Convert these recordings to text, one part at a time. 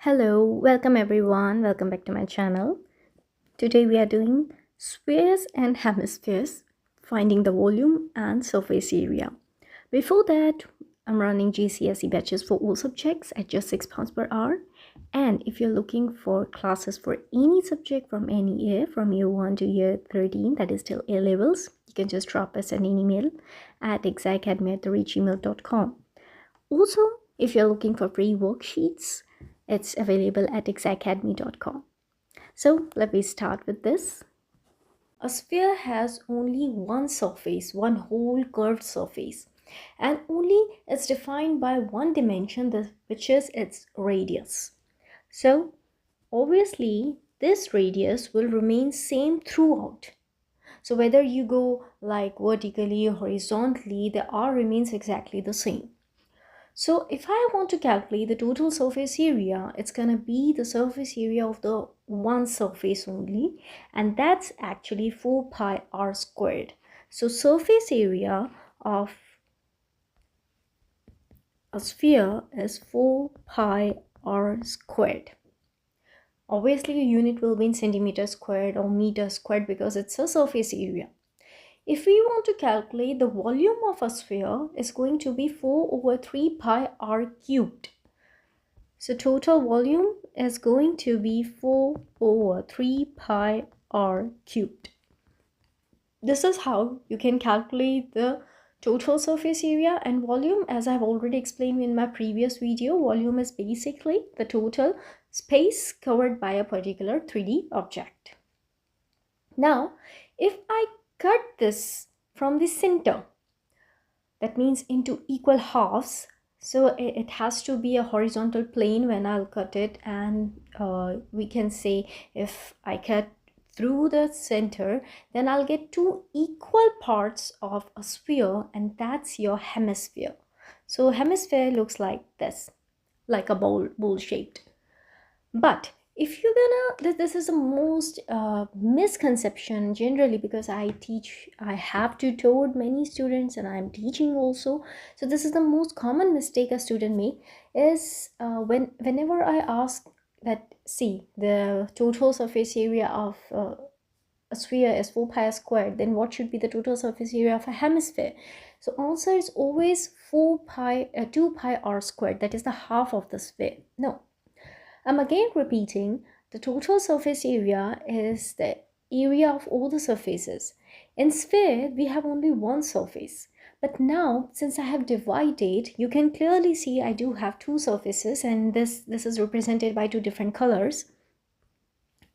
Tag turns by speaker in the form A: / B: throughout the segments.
A: Hello, welcome everyone. Welcome back to my channel. Today we are doing spheres and hemispheres, finding the volume and surface area. Before that, I'm running GCSE batches for all subjects at just £6 per hour. And if you're looking for classes for any subject from any year, from year 1 to year 13, that is till A levels, you can just drop us an email at exactacademy@gmail.com. Also, if you're looking for free worksheets, it's available at exactacademy.com. So let me start with this. A sphere has only one surface, one whole curved surface, and only it's defined by one dimension, which is its radius. So obviously this radius will remain same throughout. So whether you go like vertically or horizontally, the r remains exactly the same. So if I want to calculate the total surface area, it's going to be the surface area of the one surface only, and that's actually 4 pi r squared. So surface area of a sphere is 4 pi r squared. Obviously, a unit will be in centimeter squared or meter squared because it's a surface area. If we want to calculate the volume of a sphere, is going to be 4 over 3 pi r cubed. So total volume is going to be 4 over 3 pi r cubed. This is how you can calculate the total surface area and volume. As I've already explained in my previous video, volume is basically the total space covered by a particular 3D object. Now, if I cut this from the center, that means into equal halves, so it has to be a horizontal plane when I'll cut it, and we can say if I cut through the center, then I'll get two equal parts of a sphere, and that's your hemisphere. So hemisphere looks like this, like a bowl shaped. But if you're gonna, this is the most misconception generally, because I have tutored many students and I'm teaching also. So this is the most common mistake a student make is whenever I ask that, see, the total surface area of a sphere is 4 pi squared, then what should be the total surface area of a hemisphere? So answer is always 2 pi r squared, that is the half of the sphere. No, I'm again repeating, the total surface area is the area of all the surfaces. In sphere, we have only one surface. But now, since I have divided, you can clearly see I do have two surfaces, and this is represented by two different colors.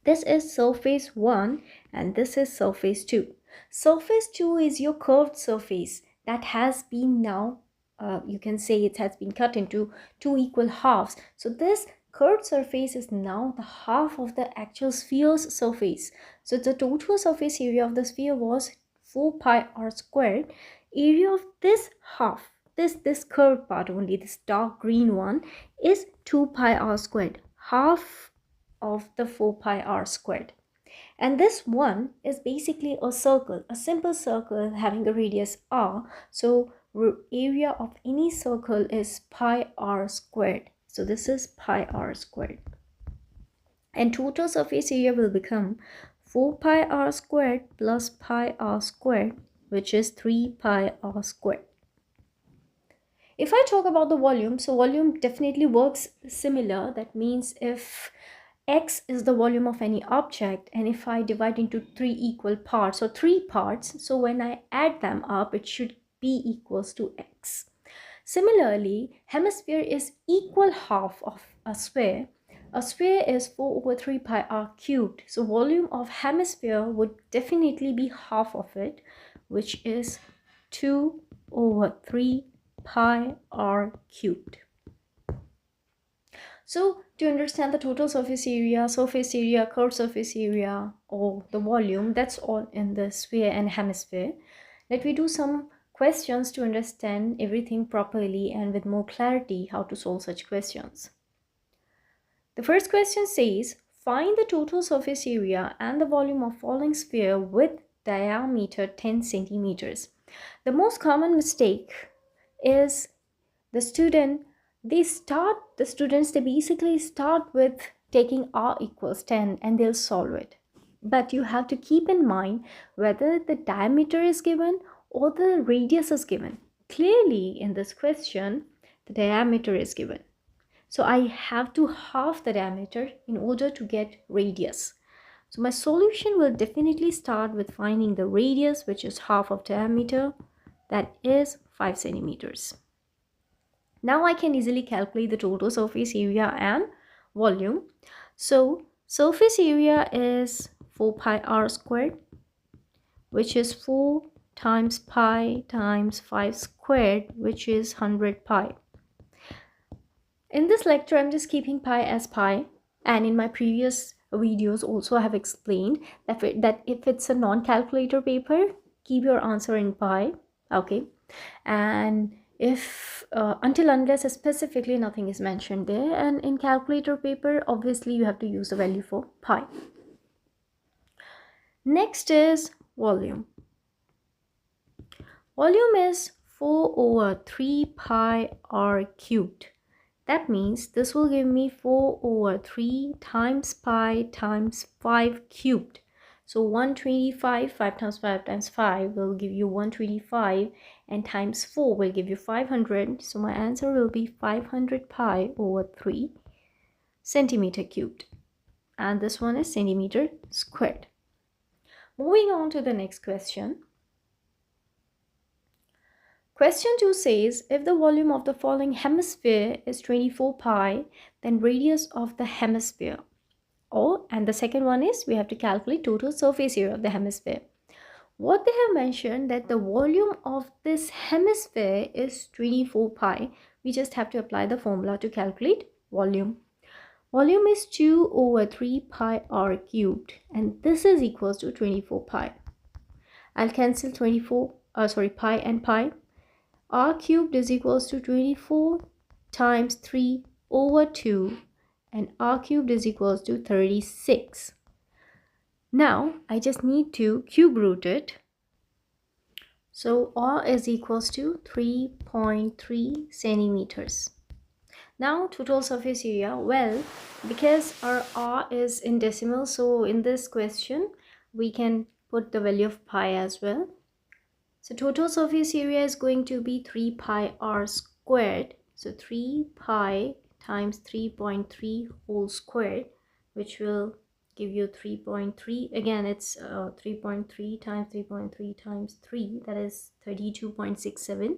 A: This is surface 1 and this is surface 2. Surface 2 is your curved surface that has been now, you can say it has been cut into two equal halves. So this curved surface is now the half of the actual sphere's surface. So the total surface area of the sphere was 4 pi r squared. Area of this half, this curved part only, this dark green one, is 2 pi r squared, half of the 4 pi r squared. And this one is basically a circle, a simple circle having a radius r. So area of any circle is pi r squared. So this is pi r squared. And total surface area will become 4 pi r squared plus pi r squared, which is 3 pi r squared. If I talk about the volume, so volume definitely works similar. That means if x is the volume of any object, and if I divide into three equal parts or three parts, so when I add them up, it should be equals to x. Similarly, hemisphere is equal half of a sphere. A sphere is 4 over 3 pi r cubed. So volume of hemisphere would definitely be half of it, which is 2 over 3 pi r cubed. So to understand the total surface area, curved surface area, or the volume, that's all in the sphere and hemisphere. Let me do some questions to understand everything properly and with more clarity how to solve such questions. The first question says, find the total surface area and the volume of following sphere with diameter 10 centimeters. The most common mistake is the student the students, they basically start with taking r equals 10 and they'll solve it. But you have to keep in mind whether the diameter is given or the radius is given. Clearly in this question, the diameter is given. So I have to halve the diameter in order to get radius. So my solution will definitely start with finding the radius, which is half of diameter, that is 5 centimeters. Now I can easily calculate the total surface area and volume. So surface area is 4 pi r squared, which is 4 times pi times 5 squared, which is 100 pi. In this lecture, I'm just keeping pi as pi, and in my previous videos also I have explained that if it's a non-calculator paper, keep your answer in pi, okay? And if until unless specifically nothing is mentioned there, and in calculator paper, obviously you have to use the value for pi. Next is volume. Volume is 4 over 3 pi r cubed. That means this will give me 4 over 3 times pi times 5 cubed. So 125, 5 times 5 times 5 will give you 125, and times 4 will give you 500. So my answer will be 500 pi over 3 centimeter cubed. And this one is centimeter squared. Moving on to the next question. Question 2 says, if the volume of the following hemisphere is 24 pi, then radius of the hemisphere. And the second one is, we have to calculate total surface area of the hemisphere. What they have mentioned that the volume of this hemisphere is 24 pi. We just have to apply the formula to calculate volume. Volume is 2 over 3 pi r cubed, and this is equals to 24 pi. I'll cancel pi and pi. R cubed is equals to 24 times 3 over 2, and r cubed is equals to 36. Now I just need to cube root it. So r is equals to 3.3 centimeters. Now total surface area, well, because our r is in decimal, so in this question we can put the value of pi as well. So total surface area is going to be 3 pi r squared. So 3 pi times 3.3 whole squared, which will give you 3.3. Again, it's 3.3 times 3.3 times 3. That is 32.67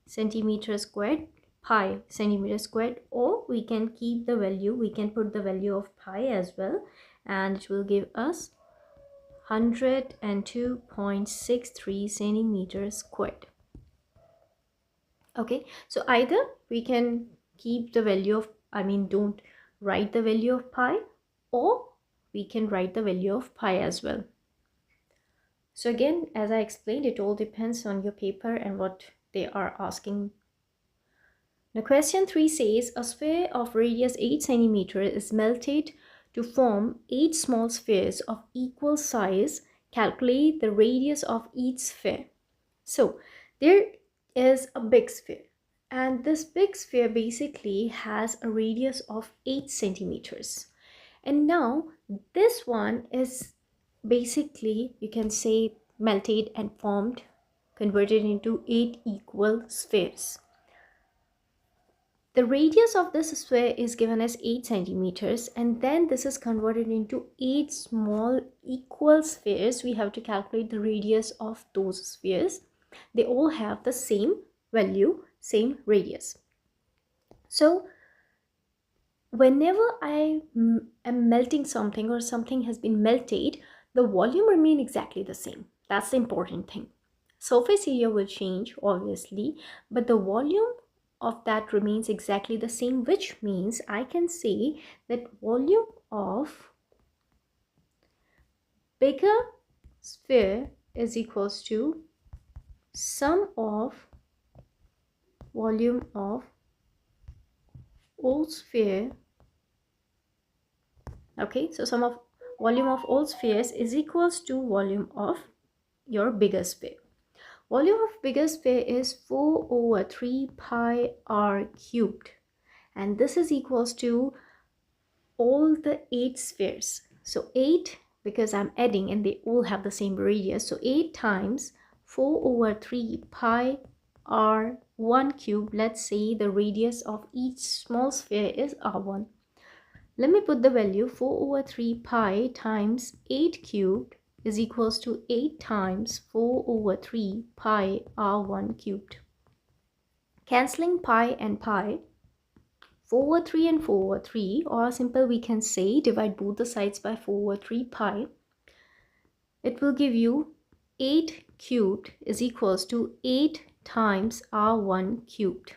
A: centimeter squared, pi centimeter squared. Or we can keep the value, we can put the value of pi as well, and it will give us 102.63 centimeters squared. Okay, so either we can keep the value of, don't write the value of pi, or we can write the value of pi as well. So again, as I explained, it all depends on your paper and what they are asking. Now question 3 says, a sphere of radius 8 centimeters is melted to form 8 small spheres of equal size. Calculate the radius of each sphere. So there is a big sphere, and this big sphere basically has a radius of 8 centimeters. And now this one is basically, you can say, melted and formed, converted into 8 equal spheres. The radius of this sphere is given as 8 centimeters, and then this is converted into 8 small equal spheres. We have to calculate the radius of those spheres. They all have the same value, same radius. So whenever I am melting something, or something has been melted, the volume remains exactly the same. That's the important thing. Surface area will change, obviously, but the volume of that remains exactly the same, which means I can say that volume of bigger sphere is equals to sum of volume of all sphere. Okay, so sum of volume of all spheres is equals to volume of your bigger sphere. Volume of bigger sphere is 4 over 3 pi r cubed. And this is equals to all the 8 spheres. So 8, because I'm adding and they all have the same radius. So 8 times 4 over 3 pi r1 cube. Let's say the radius of each small sphere is r1. Let me put the value 4 over 3 pi times 8 cubed is equals to 8 times 4 over 3 pi r1 cubed. Cancelling pi and pi, 4 over 3 and 4 over 3, or simple we can say divide both the sides by 4 over 3 pi. It will give you 8 cubed is equals to 8 times r1 cubed.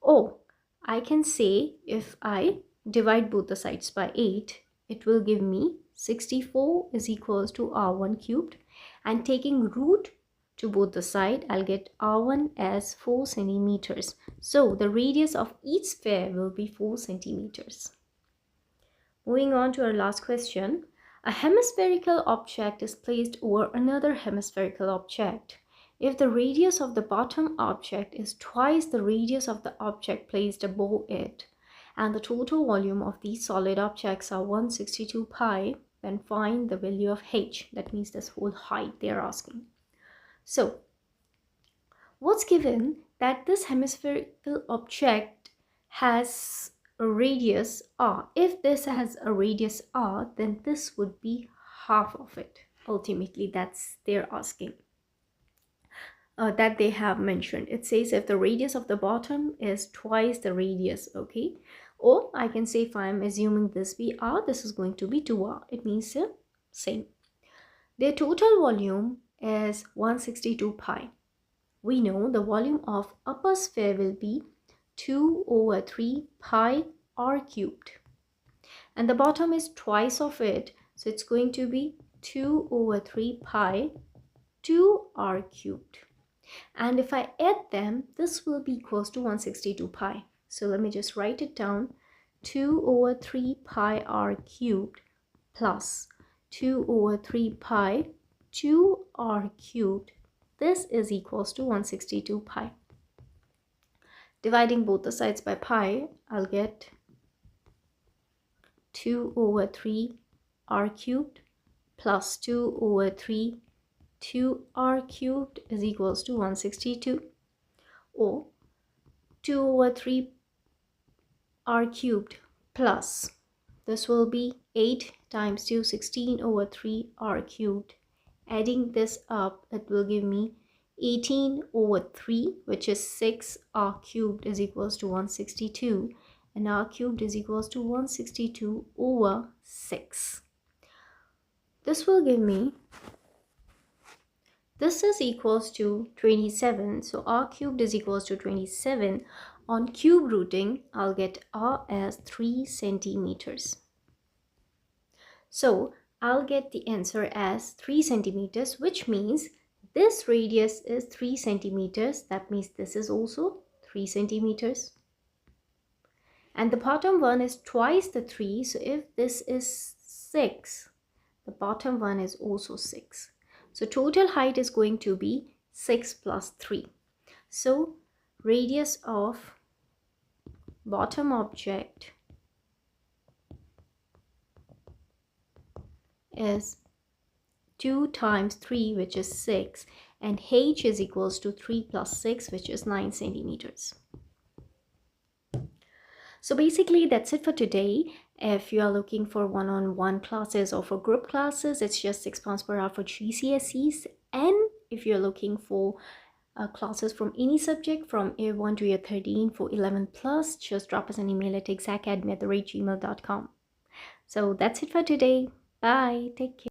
A: Or I can say if I divide both the sides by 8, it will give me 64 is equals to r1 cubed, and taking root to both the side, I'll get r1 as 4 centimeters. So the radius of each sphere will be 4 centimeters. Moving on to our last question. A hemispherical object is placed over another hemispherical object. If the radius of the bottom object is twice the radius of the object placed above it, and the total volume of these solid objects are 162 pi, then find the value of h. That means this whole height they are asking. So, what's given that this hemispherical object has a radius r. If this has a radius r, then this would be half of it. Ultimately, that's they're asking. That they have mentioned. It says if the radius of the bottom is twice the radius, okay? Or I can say if I'm assuming this be r, this is going to be 2r. It means same. Their total volume is 162 pi. We know the volume of upper sphere will be 2 over 3 pi r cubed. And the bottom is twice of it. So it's going to be 2 over 3 pi 2r cubed. And if I add them, this will be equals to 162 pi. So let me just write it down. 2 over 3 pi r cubed plus 2 over 3 pi 2r cubed. This is equals to 162 pi. Dividing both the sides by pi, I'll get 2 over 3 r cubed plus 2 over 3 2r cubed is equals to 162, or 2 over 3 r cubed plus, this will be 8 times 2, 16 over 3 r cubed. Adding this up, it will give me 18 over 3, which is 6 r cubed is equals to 162, and r cubed is equals to 162 over 6. This will give me, this is equals to 27, so r cubed is equals to 27. On cube rooting, I'll get r as 3 centimeters. So I'll get the answer as 3 centimeters, which means this radius is 3 centimeters. That means this is also 3 centimeters. And the bottom one is twice the 3. So if this is 6, the bottom one is also 6. So total height is going to be 6 plus 3. So radius of bottom object is 2 times 3, which is 6, and h is equals to 3 plus 6, which is 9 centimeters. So basically that's it for today. If you are looking for one-on-one classes or for group classes, it's just £6 per hour for GCSEs. And if you're looking for classes from any subject from year 1 to year 13 for 11 plus, just drop us an email at exactacademy@gmail.com. So that's it for today. Bye. Take care.